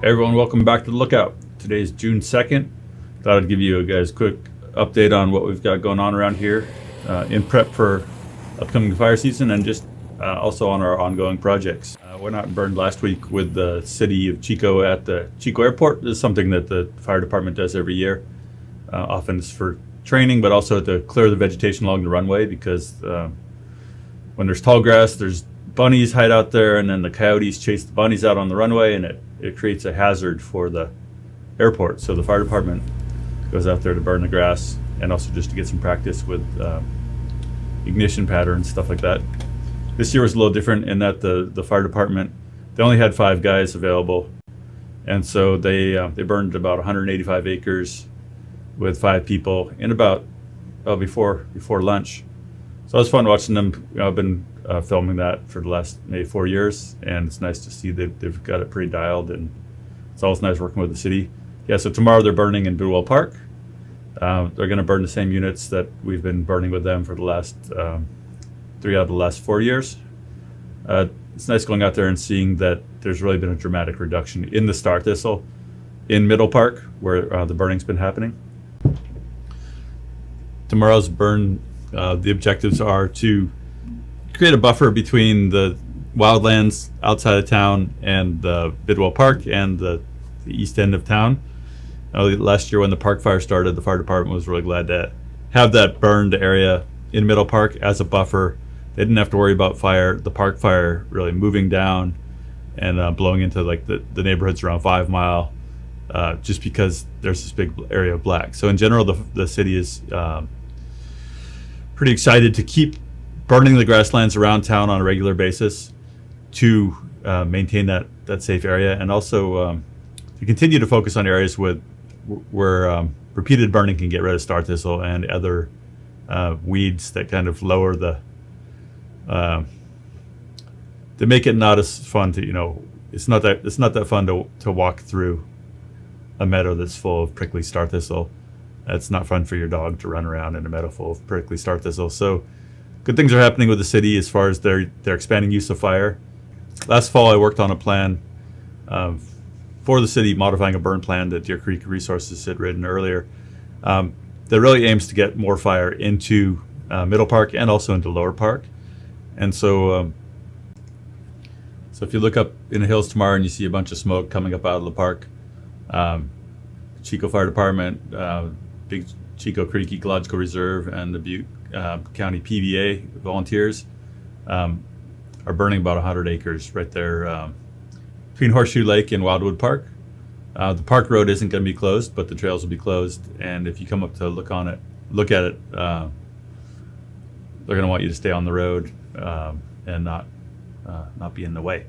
Hey everyone, welcome back to the Lookout. Today's June 2nd. Thought I'd give you guys a quick update on what we've got going on around here in prep for upcoming fire season and just also on our ongoing projects. Went out and burned last week with the city of Chico at the Chico Airport. This is something that the fire department does every year. Often it's for training, but also to clear the vegetation along the runway because when there's tall grass, there's bunnies hide out there, and then the coyotes chase the bunnies out on the runway, and it creates a hazard for the airport. So the fire department goes out there to burn the grass and also just to get some practice with ignition patterns, stuff like that. This year was a little different in that the fire department, they only had 5 guys available, and so they burned about 185 acres with 5 people in about before lunch. So it was fun watching them. I've been filming that for the last maybe 4 years, and it's nice to see they've got it pretty dialed, and it's always nice working with the city. Yeah, so tomorrow they're burning in Bidwell Park. They're going to burn the same units that we've been burning with them for the last 3 out of the last 4 years. It's nice going out there and seeing that there's really been a dramatic reduction in the star thistle in Middle Park, where the burning's been happening. Tomorrow's burn, the objectives are to create a buffer between the wildlands outside of town and the Bidwell Park and the east end of town. Last year when the park fire started, the fire department was really glad to have that burned area in Middle Park as a buffer. They didn't have to worry about the park fire really moving down and blowing into like the neighborhoods around 5 Mile, just because there's this big area of black. So in general, the city is pretty excited to keep burning the grasslands around town on a regular basis to maintain that safe area, and also to continue to focus on areas where repeated burning can get rid of star thistle and other weeds that kind of lower to make it not as fun to, it's not that fun to walk through a meadow that's full of prickly star thistle. It's not fun for your dog to run around in a meadow full of prickly star thistle. So good things are happening with the city as far as their expanding use of fire. Last fall, I worked on a plan for the city, modifying a burn plan that Deer Creek Resources had written earlier, that really aims to get more fire into Middle Park and also into Lower Park. And so if you look up in the hills tomorrow and you see a bunch of smoke coming up out of the park, Chico Fire Department, Big Chico Creek Ecological Reserve, and the Butte County PBA volunteers are burning about 100 acres right there between Horseshoe Lake and Wildwood Park. The park road isn't going to be closed, but the trails will be closed. And if you come up to look at it, they're going to want you to stay on the road and not be in the way.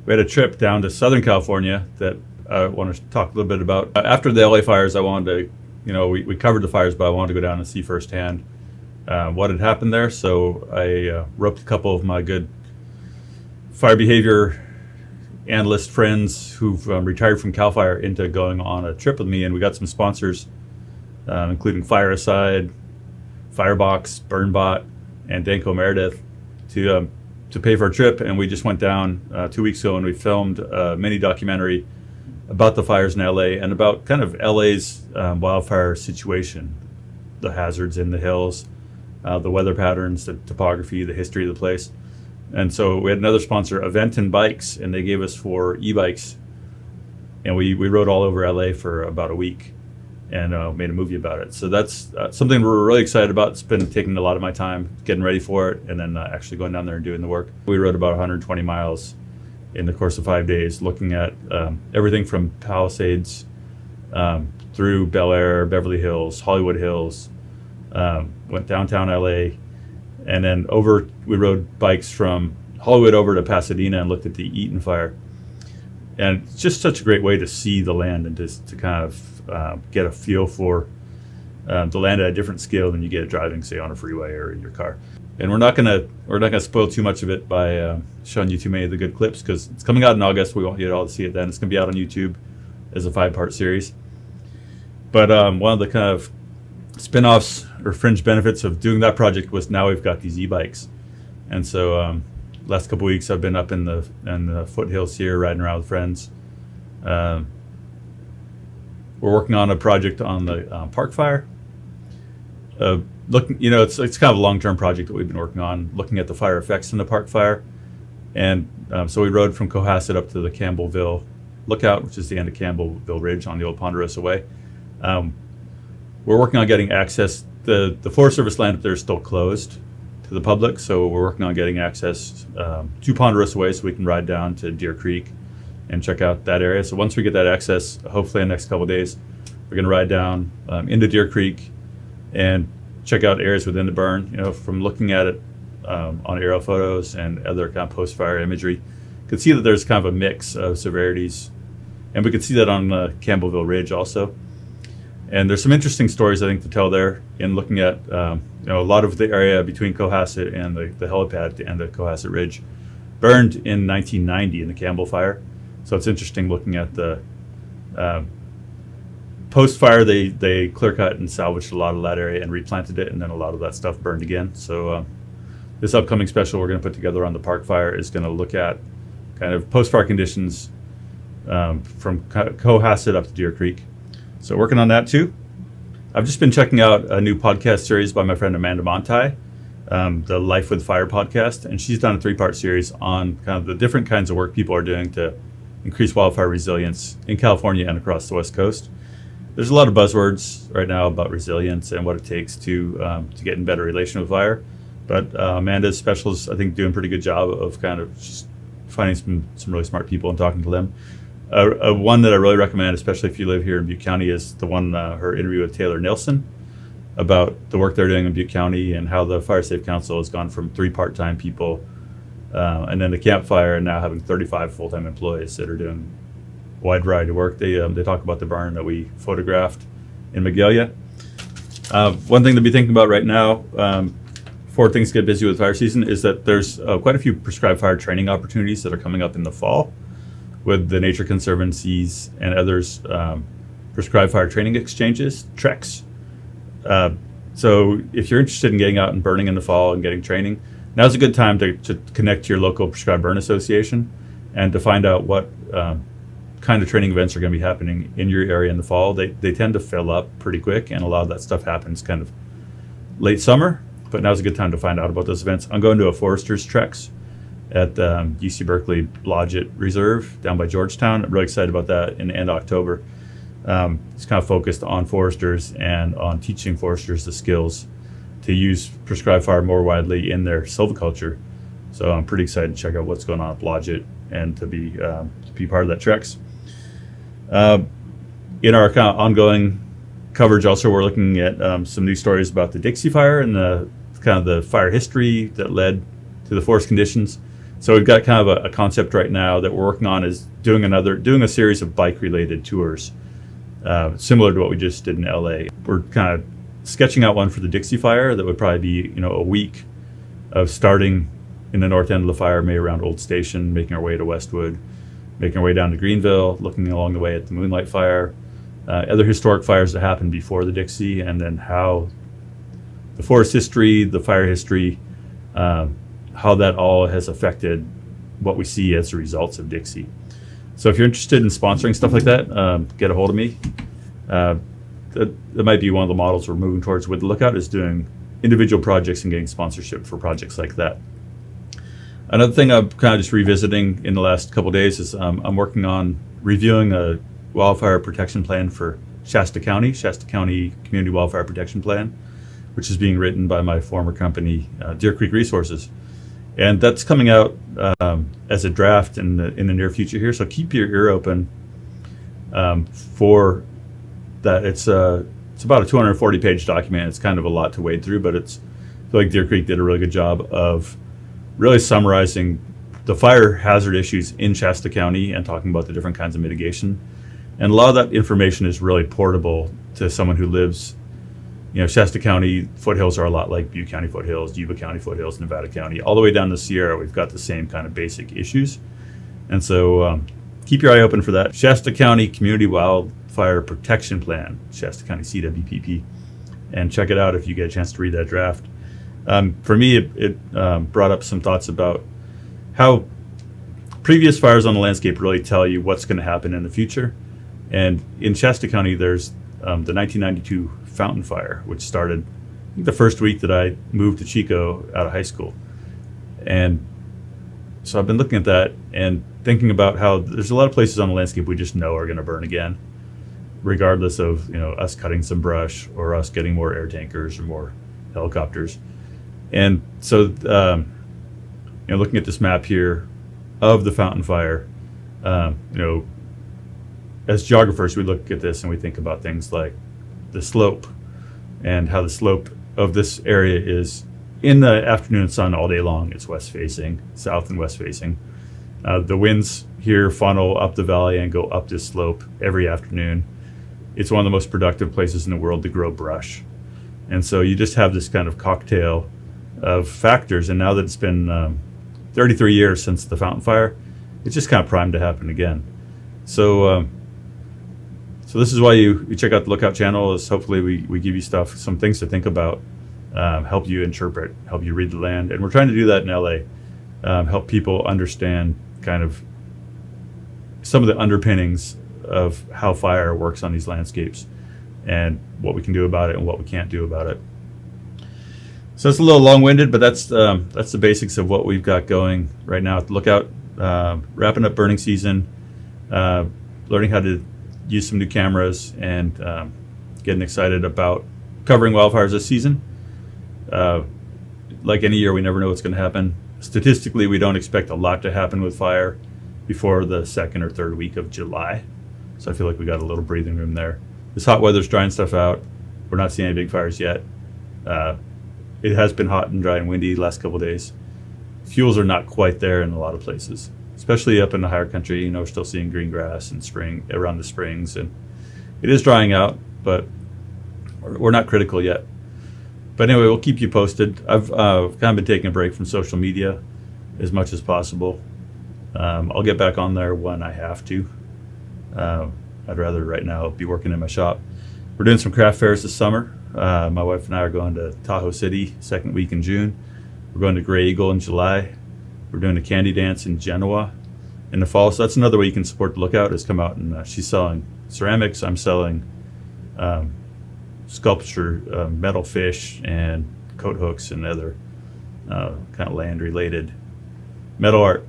We had a trip down to Southern California that I want to talk a little bit about. After the LA fires, I wanted to, we covered the fires, but I wanted to go down and see firsthand what had happened there. So I roped a couple of my good fire behavior analyst friends who've retired from CAL FIRE into going on a trip with me, and we got some sponsors, including Fire Aside, Firebox, BurnBot, and Danko Meredith to pay for our trip. And we just went down 2 weeks ago and we filmed a mini documentary about the fires in LA and about kind of LA's wildfire situation, the hazards in the hills, the weather patterns, the topography, the history of the place. And so we had another sponsor, Aventon Bikes, and they gave us 4 e-bikes. And we rode all over LA for about a week and made a movie about it. So that's something we're really excited about. It's been taking a lot of my time getting ready for it and then actually going down there and doing the work. We rode about 120 miles in the course of 5 days, looking at everything from Palisades through Bel Air, Beverly Hills, Hollywood Hills, went downtown LA, and then we rode bikes from Hollywood over to Pasadena and looked at the Eaton fire. And it's just such a great way to see the land and just to kind of get a feel for the land at a different scale than you get driving, say, on a freeway or in your car. And we're not gonna spoil too much of it by showing you too many of the good clips, because it's coming out in August. We want you all to see it then. It's gonna be out on YouTube as a 5-part series. But one of the kind of spin-offs or fringe benefits of doing that project was now we've got these e-bikes. And so last couple weeks I've been up in the foothills here riding around with friends, Uh, we're working on a project on the park fire. Looking, it's kind of a long-term project that we've been working on, looking at the fire effects from the park fire. And so we rode from Cohasset up to the Campbellville Lookout, which is the end of Campbellville Ridge on the old Ponderosa Way. We're working on getting access. The Forest Service land up there is still closed to the public, so we're working on getting access to Ponderosa Way so we can ride down to Deer Creek and check out that area. So once we get that access, hopefully in the next couple of days, we're going to ride down into Deer Creek and check out areas within the burn. From looking at it on aerial photos and other kind of post-fire imagery, you can see that there's kind of a mix of severities, and we could see that on Campbellville Ridge also. And there's some interesting stories, I think, to tell there in looking at a lot of the area between Cohasset and the helipad and the Cohasset Ridge burned in 1990 in the Campbell fire. So it's interesting looking at the post-fire. They clear-cut and salvaged a lot of that area and replanted it, and then a lot of that stuff burned again. So this upcoming special we're going to put together on the park fire is going to look at kind of post-fire conditions from Cohasset up to Deer Creek. So working on that too. I've just been checking out a new podcast series by my friend Amanda Monti, the Life with Fire podcast, and she's done a 3-part series on kind of the different kinds of work people are doing to increase wildfire resilience in California and across the West Coast. There's a lot of buzzwords right now about resilience and what it takes to get in better relation with fire, but Amanda's special is, I think, doing a pretty good job of kind of just finding some really smart people and talking to them. One that I really recommend, especially if you live here in Butte County, is the one, her interview with Taylor Nilsson about the work they're doing in Butte County and how the Fire Safe Council has gone from 3 part-time people and then the campfire, and now having 35 full-time employees that are doing a wide variety of work. They talk about the burn that we photographed in Magalia. One thing to be thinking about right now, before things get busy with fire season, is that there's quite a few prescribed fire training opportunities that are coming up in the fall with the Nature Conservancies and others, prescribed fire training exchanges, TREX. So if you're interested in getting out and burning in the fall and getting training, now's a good time to connect to your local prescribed burn association and to find out what kind of training events are going to be happening in your area in the fall. They tend to fill up pretty quick, and a lot of that stuff happens kind of late summer, but now's a good time to find out about those events. I'm going to a Forester's TREX at UC Berkeley Blodgett Reserve down by Georgetown. I'm really excited about that in the end of October. It's kind of focused on foresters and on teaching foresters the skills to use prescribed fire more widely in their silviculture. So I'm pretty excited to check out what's going on at Blodgett and to be part of that TREX. In our kind of ongoing coverage, also we're looking at some new stories about the Dixie Fire and the kind of the fire history that led to the forest conditions. So we've got kind of a concept right now that we're working on, is doing a series of bike-related tours, similar to what we just did in LA. We're kind of sketching out one for the Dixie Fire that would probably be a week of starting in the north end of the fire, maybe around Old Station, making our way to Westwood, making our way down to Greenville, looking along the way at the Moonlight Fire, other historic fires that happened before the Dixie, and then how the forest history, the fire history, how that all has affected what we see as the results of Dixie. So if you're interested in sponsoring stuff like that, get a hold of me. That might be one of the models we're moving towards with the Lookout, is doing individual projects and getting sponsorship for projects like that. Another thing I'm kind of just revisiting in the last couple of days is I'm working on reviewing a wildfire protection plan for Shasta County Community Wildfire Protection Plan, which is being written by my former company, Deer Creek Resources. And that's coming out as a draft in the near future here. So keep your ear open for that. It's about a 240-page document. It's kind of a lot to wade through, but I feel like Deer Creek did a really good job of really summarizing the fire hazard issues in Shasta County and talking about the different kinds of mitigation. And a lot of that information is really portable to someone who lives, Shasta County foothills are a lot like Butte County foothills, Yuba County foothills, Nevada County, all the way down to Sierra. We've got the same kind of basic issues. And so keep your eye open for that. Shasta County Community Wildfire Protection Plan, Shasta County CWPP, and check it out if you get a chance to read that draft. For me, it brought up some thoughts about how previous fires on the landscape really tell you what's going to happen in the future. And in Shasta County, there's the 1992 Fountain Fire, which started I think, the first week that I moved to Chico out of high school. And so I've been looking at that and thinking about how there's a lot of places on the landscape we just know are going to burn again, regardless of us cutting some brush or us getting more air tankers or more helicopters. And so looking at this map here of the Fountain Fire, as geographers, we look at this and we think about things like the slope and how the slope of this area is in the afternoon sun all day long. It's west facing, south and west facing. The winds here funnel up the valley and go up this slope every afternoon. It's one of the most productive places in the world to grow brush. And so you just have this kind of cocktail of factors. And now that it's been 33 years since the Fountain Fire, it's just kind of primed to happen again. So this is why you check out the Lookout channel, is hopefully we give you some things to think about, help you interpret, help you read the land. And we're trying to do that in LA, help people understand kind of some of the underpinnings of how fire works on these landscapes and what we can do about it and what we can't do about it. So it's a little long-winded, but that's the basics of what we've got going right now at the Lookout. Wrapping up burning season, learning how to use some new cameras, and getting excited about covering wildfires this season. Like any year, we never know what's going to happen. Statistically, we don't expect a lot to happen with fire before the second or third week of July. So I feel like we got a little breathing room there. This hot weather's drying stuff out. We're not seeing any big fires yet. It has been hot and dry and windy the last couple of days. Fuels are not quite there in a lot of places, especially up in the higher country. We're still seeing green grass and spring around the springs, and it is drying out, but we're not critical yet. But anyway, we'll keep you posted. I've kind of been taking a break from social media as much as possible. I'll get back on there when I have to. I'd rather right now be working in my shop. We're doing some craft fairs this summer. My wife and I are going to Tahoe City second week in June. We're going to Gray Eagle in July. We're doing a candy dance in Genoa in the fall. So that's another way you can support the Lookout, is come out and she's selling ceramics. I'm selling sculpture, metal fish and coat hooks and other kind of land related metal art.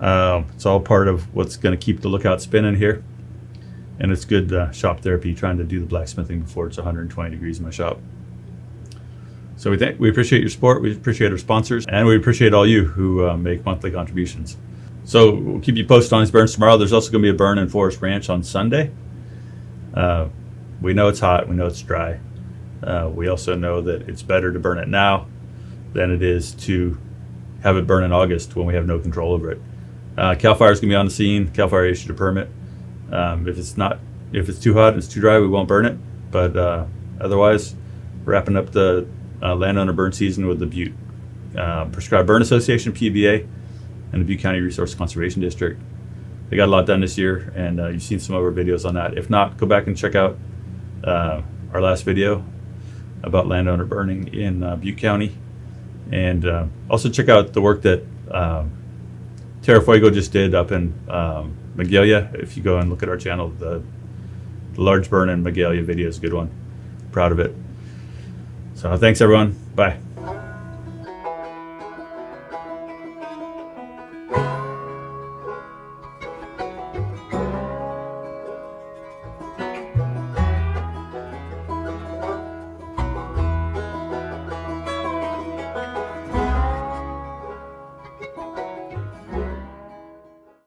It's all part of what's going to keep the Lookout spinning here. And it's good shop therapy, trying to do the blacksmithing before it's 120 degrees in my shop. So we appreciate your support, we appreciate our sponsors, and we appreciate all you who make monthly contributions. So we'll keep you posted on these burns tomorrow. There's also going to be a burn in Forest Ranch on Sunday. We know it's hot, we know it's dry. We also know that it's better to burn it now than it is to have it burn in August when we have no control over it. CAL FIRE is going to be on the scene. CAL FIRE issued a permit. If it's too hot and it's too dry, we won't burn it. But otherwise, we're wrapping up the landowner burn season with the Butte Prescribed Burn Association, PBA, and the Butte County Resource Conservation District. They got a lot done this year, and you've seen some of our videos on that. If not, go back and check out our last video about landowner burning in Butte County. And also check out the work that Terra Fuego just did up in Magalia. If you go and look at our channel, the large burn in Magalia video is a good one. Proud of it. So thanks everyone. Bye.